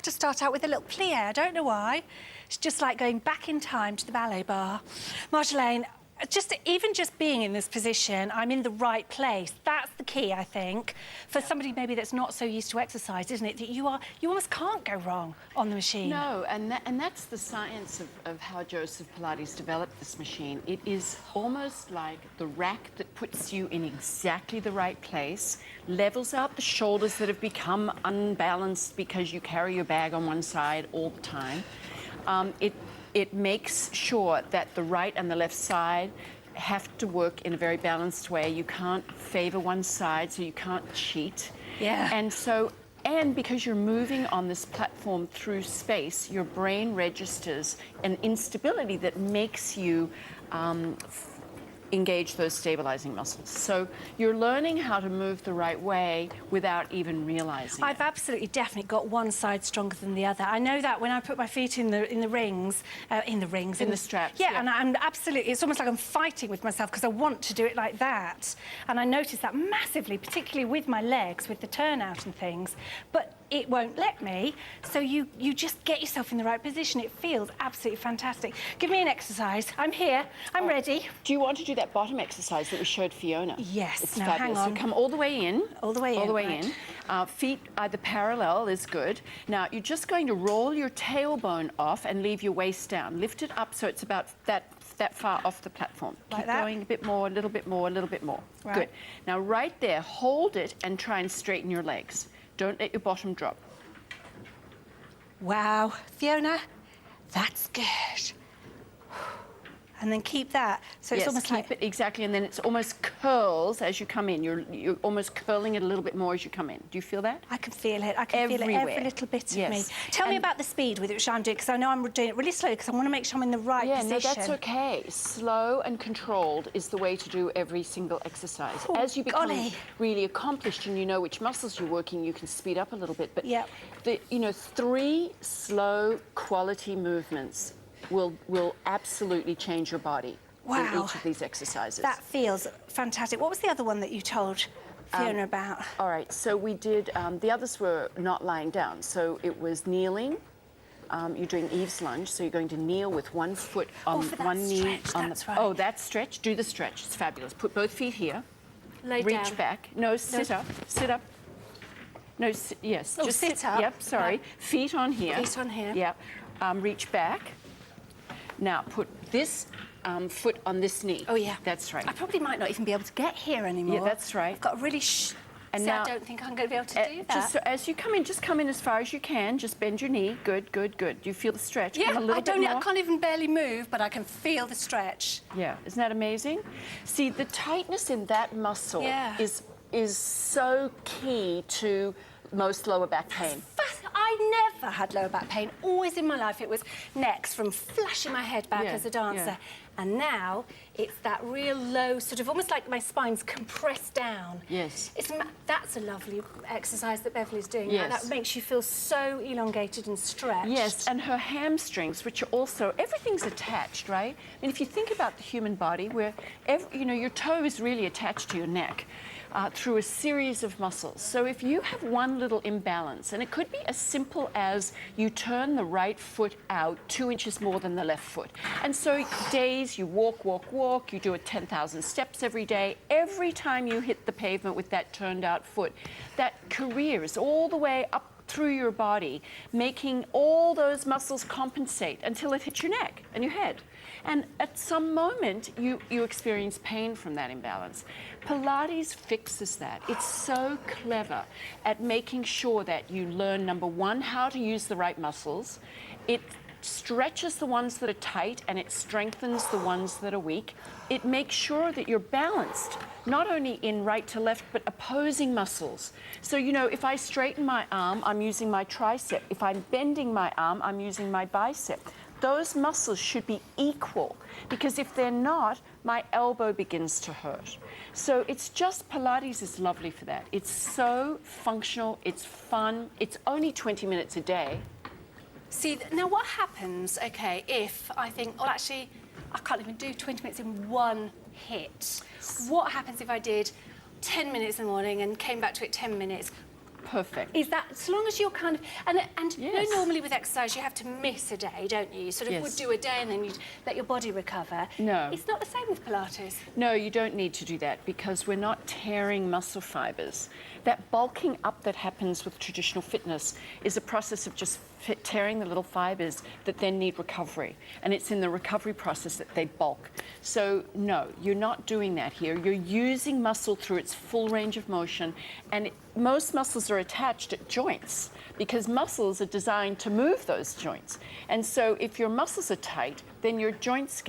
To start out with a little plie. I don't know why. It's just like going back in time to the ballet bar. Marjolaine, even just being in this position, I'm in the right place. That's the key, I think, for somebody maybe that's not so used to exercise, isn't it? That you almost can't go wrong on the machine. No, and that's the science of how Joseph Pilates developed this machine. It is almost like the rack that puts you in exactly the right place, levels out the shoulders that have become unbalanced because you carry your bag on one side all the time. It makes sure that the right and the left side have to work in a very balanced way. You can't favor one side, so you can't cheat. Yeah. And because you're moving on this platform through space, your brain registers an instability that makes you engage those stabilizing muscles. So you're learning how to move the right way without even realizing I've absolutely definitely got one side stronger than the other. I know that when I put my feet in the straps. Yeah, and I'm absolutely, it's almost like I'm fighting with myself because I want to do it like that. And I notice that massively, particularly with my legs, with the turnout and things. But it won't let me, so you just get yourself in the right position. It feels absolutely fantastic. Give me an exercise. I'm here. I'm ready. Do you want to do that bottom exercise that we showed Fiona? Yes. It's now, fabulous. hang on. So come all the way in. All the way in. All the way right. in. Feet either parallel is good. Now, you're just going to roll your tailbone off and leave your waist down. Lift it up so it's about that far off the platform. Like Keep that? going a bit more, a little bit more, a little bit more. Right. Good. Now, right there, hold it and try and straighten your legs. Don't let your bottom drop. Wow, Fiona, that's good. And then keep that. So it's almost like... keep it, exactly, and then it's almost curls as you come in. You're almost curling it a little bit more as you come in. Do you feel that? I can feel it. I can feel it every little bit of me. Tell me about the speed with which I'm doing, because I know I'm doing it really slowly because I want to make sure I'm in the right position. Yeah, no, that's okay. Slow and controlled is the way to do every single exercise. Oh, as you become really accomplished and you know which muscles you're working, you can speed up a little bit. But you know, 3 slow quality movements will absolutely change your body in each of these exercises. That feels fantastic. What was the other one that you told Fiona about? All right, so we did, the others were not lying down. So it was kneeling. You're doing Eve's lunge, so you're going to kneel with one foot on one knee. Oh, that stretch. Do the stretch. It's fabulous. Put both feet here. Lay Reach down. back. No, sit up. Sit up. No, yes. Oh, just sit up. Yep, sorry. Right. Feet on here. Feet on here. Yep. Reach back. Now, put this foot on this knee. Oh, yeah. That's right. I probably might not even be able to get here anymore. Yeah, that's right. I've got a really... And now, I don't think I'm going to be able to do that. Just so as you come in, just come in as far as you can. Just bend your knee. Good, good, good. Do you feel the stretch? Yeah, I can't even barely move, but I can feel the stretch. Yeah, isn't that amazing? See, the tightness in that muscle is so key to most lower back pain. I never had lower back pain. Always in my life it was necks from flashing my head back as a dancer. Yeah. And now it's that real low, sort of almost like my spine's compressed down. Yes. That's a lovely exercise that Beverly's doing. Yes. That makes you feel so elongated and stretched. Yes, and her hamstrings, which are also, everything's attached, right? I mean, if you think about the human body, where, you know, your toe is really attached to your neck. Through a series of muscles. So if you have one little imbalance, and it could be as simple as you turn the right foot out 2 inches more than the left foot. And so days you walk, walk, walk, you do it 10,000 steps every day. Every time you hit the pavement with that turned out foot, that careers all the way up through your body, making all those muscles compensate until it hits your neck and your head. And at some moment, you experience pain from that imbalance. Pilates fixes that. It's so clever at making sure that you learn, number one, how to use the right muscles. It stretches the ones that are tight and it strengthens the ones that are weak. It makes sure that you're balanced, not only in right to left, but opposing muscles. So, you know, if I straighten my arm, I'm using my tricep. If I'm bending my arm, I'm using my bicep. Those muscles should be equal, because if they're not, my elbow begins to hurt. So it's just, Pilates is lovely for that. It's so functional, it's fun, it's only 20 minutes a day. See, now what happens, okay, if I think, oh, actually, I can't even do 20 minutes in one hit. What happens if I did 10 minutes in the morning and came back to it 10 minutes, perfect. Is that, as long as you're kind of, and you know, Yes. normally with exercise you have to miss a day, don't you? You sort of Yes. would do a day and then you'd let your body recover. No. It's not the same with Pilates. No, you don't need to do that because we're not tearing muscle fibers. That bulking up that happens with traditional fitness is a process of just tearing the little fibers that then need recovery. And it's in the recovery process that they bulk. So no, you're not doing that here. You're using muscle through its full range of motion. And most muscles are attached at joints because muscles are designed to move those joints. And so if your muscles are tight, then your joints get